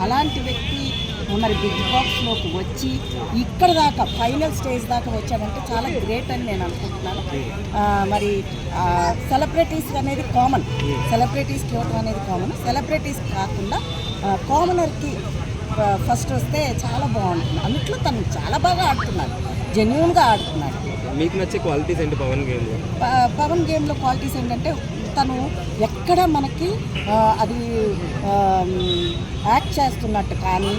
అలాంటి వ్యక్తి మరి బిగ్ బాక్స్లోకి వచ్చి ఇక్కడ దాకా ఫైనల్ స్టేజ్ దాకా వచ్చాడంటే చాలా గ్రేట్ అని నేను అనుకుంటున్నాను. మరి సెలబ్రిటీస్ అనేది కామన్, సెలబ్రిటీస్కి ఇవ్వడం అనేది కామన్. సెలబ్రిటీస్ కాకుండా కామనర్కి ఫస్ట్ వస్తే చాలా బాగుంటుంది. అన్నిట్లో తను చాలా బాగా ఆడుతున్నాడు, జెన్యూన్గా ఆడుతున్నాడు. మీకు నచ్చే క్వాలిటీస్ ఏంటి పవన్ గేమ్లో? పవన్ గేమ్లో క్వాలిటీస్ ఏంటంటే తను ఎక్కడ మనకి అది యాక్ట్ చేస్తున్నట్టు కానీ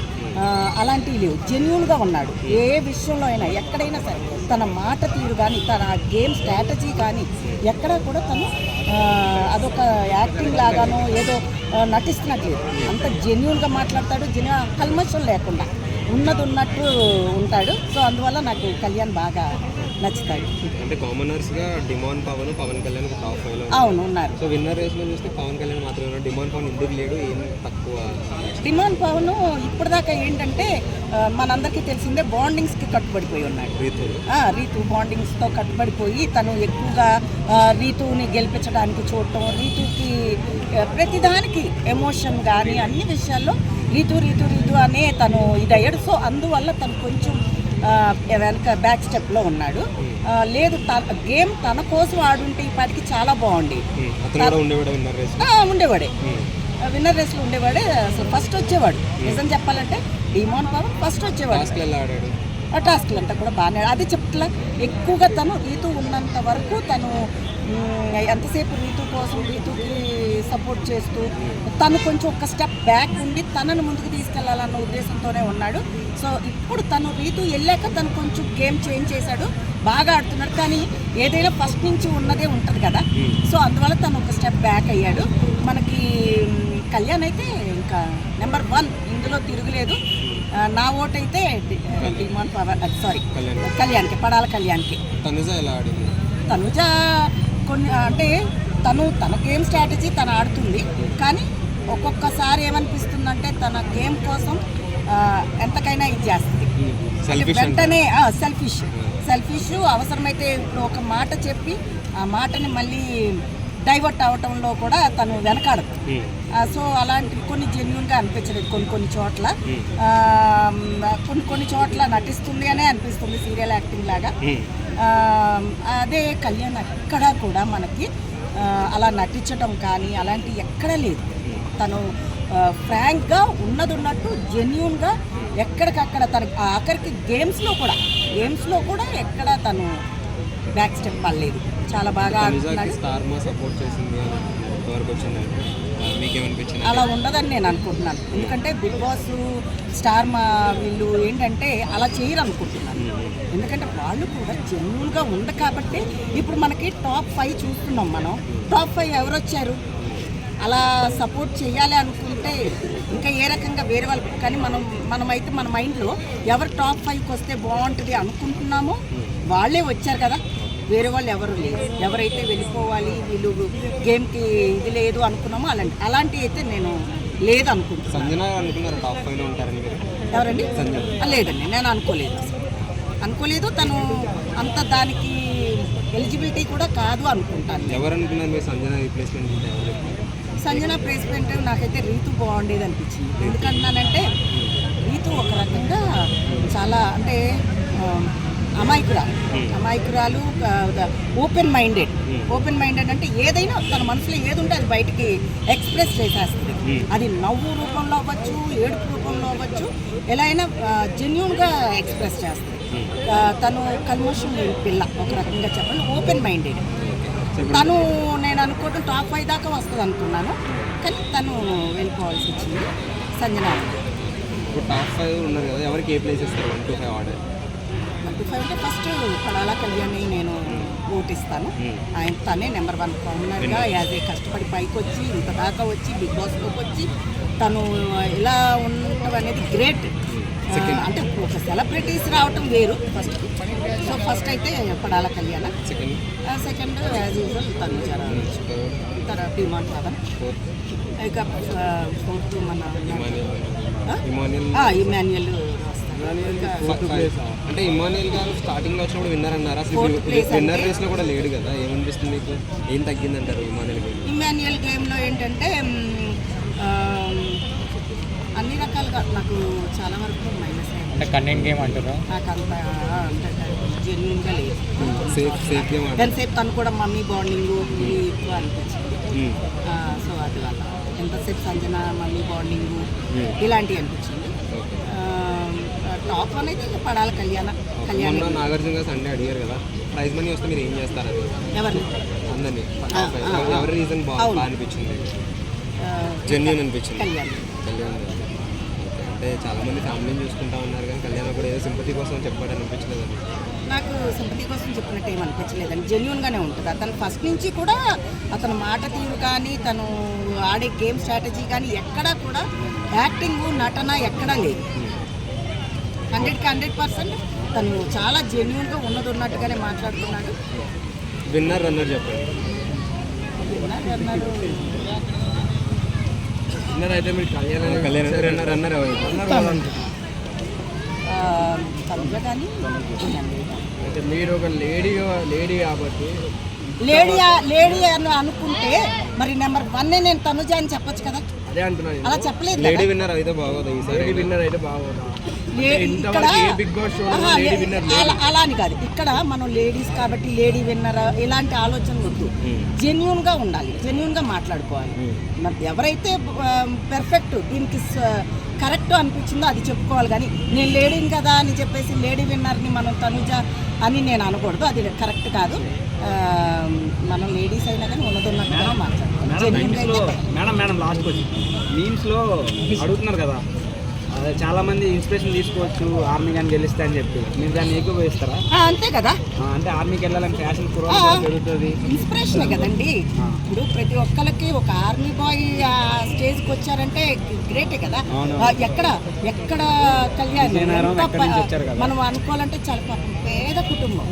అలాంటివి లేవు, జెన్యూన్గా ఉన్నాడు. ఏ విషయంలో అయినా ఎక్కడైనా సరే తన మాట తీరు కానీ తన గేమ్ స్ట్రాటజీ కానీ ఎక్కడా కూడా తను అదొక యాక్టింగ్ లాగానో ఏదో నటిస్తున్నట్లేదు. అంత జెన్యూన్గా మాట్లాడతాడు, కల్మషం లేకుండా ఉన్నది ఉన్నట్టు ఉంటాడు. సో అందువల్ల నాకు కళ్యాణ్ బాగా నచ్చుతాడు. అంటే కామనర్స్గా డిమాండ్ పవన్ కళ్యాణ్ టాప్ 5లో అవును ఉన్నారు. సో విన్నర్ రేస్లో చూస్తే పవన్ కళ్యాణ్ మాత్రమే, డిమాండ్ పవన్ ఎందుకు లేడు, ఏం తక్కువ? డిమాండ్ పవన్ ఇప్పటిదాకా ఏంటంటే మనందరికీ తెలిసిందే బాండింగ్స్కి కట్టుబడిపోయి ఉన్నాడు. రీతు బాండింగ్స్తో కట్టుబడిపోయి తను ఎక్కువగా రీతుని గెలిపించడానికి చూడటం, రీతుకి ప్రతిదానికి ఎమోషన్ కానీ అన్ని విషయాల్లో రీతు అనే తను ఇదయ్యాడు. సో అందువల్ల తను కొంచెం వెనక బ్యాక్ స్టెప్లో ఉన్నాడు. లేదు గేమ్ తన కోసం ఆడుంటే ఈ పాటికి చాలా బాగుండేది. ఉండేవాడే, విన్నర్ రేస్లో ఉండేవాడే, అసలు ఫస్ట్ వచ్చేవాడు. నిజం చెప్పాలంటే డిమాండ్ పవన్ ఫస్ట్ వచ్చేవాడు. టాస్క్లు అంతా కూడా బాగానే అదే చెప్తలా. ఎక్కువగా తను రీతు ఉన్నంత వరకు తను ఎంతసేపు రీతు కోసం రీతుకి సపోర్ట్ చేస్తూ తను కొంచెం ఒక స్టెప్ బ్యాక్ ఉండి తనను ముందుకు తీసుకెళ్లాలన్న ఉద్దేశంతోనే ఉన్నాడు. సో ఇప్పుడు తను రీతు వెళ్ళాక తను కొంచెం గేమ్ చేంజ్ చేశాడు, బాగా ఆడుతున్నాడు. కానీ ఏదైనా ఫస్ట్ నుంచి ఉన్నదే ఉంటుంది కదా, సో అందువల్ల తను ఒక స్టెప్ బ్యాక్ అయ్యాడు. మనకి కళ్యాణ్ అయితే ఇంకా నెంబర్ 1, ఇందులో తిరుగులేదు. నా ఓటు అయితే డిమాండ్ పవర్ కళ్యాణ్కి, పడాల కళ్యాణ్కి. తనుజ కొన్ని అంటే తన గేమ్ స్ట్రాటజీ తను ఆడుతుంది, కానీ ఒక్కొక్కసారి ఏమనిపిస్తుందంటే తన గేమ్ కోసం ఎంతకైనా ఇది చేస్తుంది. వెంటనే సెల్ఫిష్ అవసరమైతే ఇప్పుడు ఒక మాట చెప్పి ఆ మాటని మళ్ళీ డైవర్ట్ అవ్వటంలో కూడా తను వెనకాడదు. సో అలాంటివి కొన్ని జెన్యూన్గా అనిపించలేదు. కొన్ని చోట్ల కొన్ని చోట్ల నటిస్తుంది అనే అనిపిస్తుంది, సీరియల్ యాక్టింగ్ లాగా. అదే కళ్యాణ్ ఎక్కడా కూడా మనకి అలా నటించడం కానీ అలాంటివి ఎక్కడా లేదు. తను ఫ్రాంక్గా ఉన్నట్టు జెన్యూన్గా ఎక్కడికక్కడ తనకి ఆఖరికి గేమ్స్లో కూడా ఎక్కడ తను బ్యాక్ స్టెప్ పడలేదు. చాలా బాగా ఆడుతున్నాడు. అలా ఉండదని నేను అనుకుంటున్నాను. ఎందుకంటే బిగ్ బాస్ స్టార్ మా వీళ్ళు ఏంటంటే అలా చేయరు అనుకుంటున్నాను. ఎందుకంటే వాళ్ళు కూడా జెన్యూన్గా ఉంది కాబట్టి ఇప్పుడు మనకి టాప్ 5 చూస్తున్నాం. మనం టాప్ 5 ఎవరు వచ్చారు అలా సపోర్ట్ చేయాలి అనుకుంటే ఇంకా ఏ రకంగా వేరే వాళ్ళు, కానీ మనమైతే మన మైండ్లో ఎవరు టాప్ 5కి వస్తే బాగుంటుంది అనుకుంటున్నామో వాళ్ళే వచ్చారు కదా, వేరే వాళ్ళు ఎవరు లేరు. ఎవరైతే వెళ్ళిపోవాలి వీళ్ళు గేమ్కి ఇది లేదు అనుకున్నామో అలాంటివి అయితే నేను లేదు అనుకుంటున్నాను. ఎవరండి? లేదండి, నేను అనుకోలేదు. తను అంత దానికి ఎలిజిబిలిటీ కూడా కాదు అనుకుంటాను. సంజన ప్లేస్మెంట్ నాకైతే రీతు బాగుండేది అనిపించింది. ఎందుకంటున్నానంటే రీతు ఒక రకంగా చాలా అంటే అమాయకురాలు, ఓపెన్ మైండెడ్ అంటే ఏదైనా తన మనసులో ఏది ఉంటే అది బయటికి ఎక్స్ప్రెస్ చేసేస్తుంది. అది నవ్వు రూపంలో అవ్వచ్చు, ఏడుపు రూపంలో అవ్వచ్చు, ఎలా అయినా జెన్యూన్గా ఎక్స్ప్రెస్ చేస్తుంది. తను కల్మోషన్ పిల్ల, ఒక రకంగా చెప్పాలి, ఓపెన్ మైండెడ్. తను నేను అనుకోవడం టాప్ 5 దాకా వస్తుంది అనుకున్నాను, కానీ తను వెళ్ళిపోవాల్సి వచ్చింది. సంజన టాప్ 5 ఉన్నారు కదా, ఎవరికి ఏ ప్లేస్ ఇస్తారు? 1 to 5 ఆర్డర్. 1 to 5 అంటే ఫస్ట్ పడాల కళ్యాణ్ని నేను ఓటిస్తాను. తనే నెంబర్ 1 కామనర్గా యాజ్ ఏ కష్టపడి పైకి వచ్చి ఇంత దాకా వచ్చి బిగ్ బాస్లోకి వచ్చి తను ఇలా ఉండటం అనేది గ్రేట్. అంటే ఒక సెలబ్రిటీస్ రావటం వేరు ఫస్ట్. సో ఫస్ట్ అయితే పడాల కళ్యాణ, సెకండ్ యాజ్ యూజువల్ తనుజ రావచ్చు, తర్వాత డిమాండ్ పవన్, ఇక 4th మన ఇమాన్యుయల్. అంటే ఇమాన్యుయల్ గారు స్టార్టింగ్ లో వచ్చినప్పుడు విన్నర్ అన్నారు, విన్నర్ రేస్ లో కూడా లేడు కదా, ఏమనిపిస్తుంది మీకు? ఏం తగ్గిందంటారు ఇమాన్యుయల్ గేమ్లో? ఏంటంటే అన్ని రకాలుగా నాకు చాలా వరకు మైనస్ అయింది. అంటే కంటెంట్ గేమ్ అంటారు. నాకు అంత అంటే జెన్యున్గా లేదు. సేఫ్ గేమ్ ఎంతసేపు తను కూడా మమ్మీ బాండింగ్ ఎక్కువ అనిపించింది. సో అది వల్ల ఎంతసేపు సంజన మమ్మీ బాండింగ్ ఇలాంటివి అనిపించింది. టాప్ అనేది పడాలి కళ్యాణ. నాగార్జున గారు సండే అడిగారు కదా, ప్రైజ్ మనీ వస్తే మీరు ఏం చేస్తారని ఎవరిని అందరినీ ఎవరి రీజన్ బాగా అనిపించింది, జెన్యున్ అనిపించింది కళ్యాణ్. అంటే చాలా మంది ఫ్యామిలీని చూసుకుంటా ఉన్నారు కానీ కళ్యాణ్ కూడా ఏదో సింపతి కోసం చెప్పాడు అనిపించలేదండి. నాకు సింపతి కోసం చెప్పినట్టు ఏం అనిపించలేదండి. జెన్యున్గానే ఉంటుంది అతను ఫస్ట్ నుంచి కూడా. అతను మాట తీరు కానీ తను ఆడే గేమ్ స్ట్రాటజీ కానీ ఎక్కడా కూడా యాక్టింగ్ నటన ఎక్కడా లేదు. 100% తను చాలా జెన్యున్గా ఉన్నట్టుగానే మాట్లాడుతున్నాడు. విన్నర్ రన్నర్ చెప్పండి. విన్నర్ అయితే మీరు కళ్యాణ్ రన్నర్ తనుజ కానీ అంటే మీరు ఒక లేడీ కాబట్టి లేడీ అని అనుకుంటే మరి నెంబర్ 1 నేను తనుజ అని చెప్పొచ్చు కదా. అదే అంటున్నాను. అలా చెప్పలేదు. లేడీ విన్నర్ అయితే బాగోదా ఈసారి? లేడీ విన్నర్ అయితే బాగోదా? అలా అని కాదు. ఇక్కడ మనం లేడీస్ కాబట్టి లేడీ విన్నర్ ఇలాంటి ఆలోచన వద్దు. జెన్యున్గా ఉండాలి, జెన్యున్గా మాట్లాడుకోవాలి. మరి ఎవరైతే పెర్ఫెక్ట్ దీనికి కరెక్ట్ అనిపించిందో అది చెప్పుకోవాలి. కానీ నేను లేడీని కదా అని చెప్పేసి లేడీ విన్నర్ని మనం తనుజ అని నేను అనకూడదు. అది కరెక్ట్ కాదు. మనం లేడీస్ అయినా కానీ ఉన్నట్టుగా మాట్లాడుకోవాలి. మేడం లాస్ట్ వచ్చి మీమ్స్లో అడుగుతున్నారు కదా, చాలా మంది ఇన్స్పిరేషన్ తీసుకోవచ్చు ఆర్మీ కానీ గెలిస్తే అని చెప్పి, మీరు దాన్ని ఎక్కువ ఇస్తారా? అంతే కదా. అంటే ఆర్మీకి వెళ్ళాలని ఫ్యాషన్ పెరుగుతుంది, ఇన్స్పిరేషనే కదండి. ఇప్పుడు ప్రతి ఒక్కరికి ఒక ఆర్మీ బాయ్ స్టేజ్కి వచ్చారంటే గ్రేటే కదా. ఎక్కడ కళ్యాణ్ మనం అనుకోవాలంటే చాలా పేద కుటుంబం.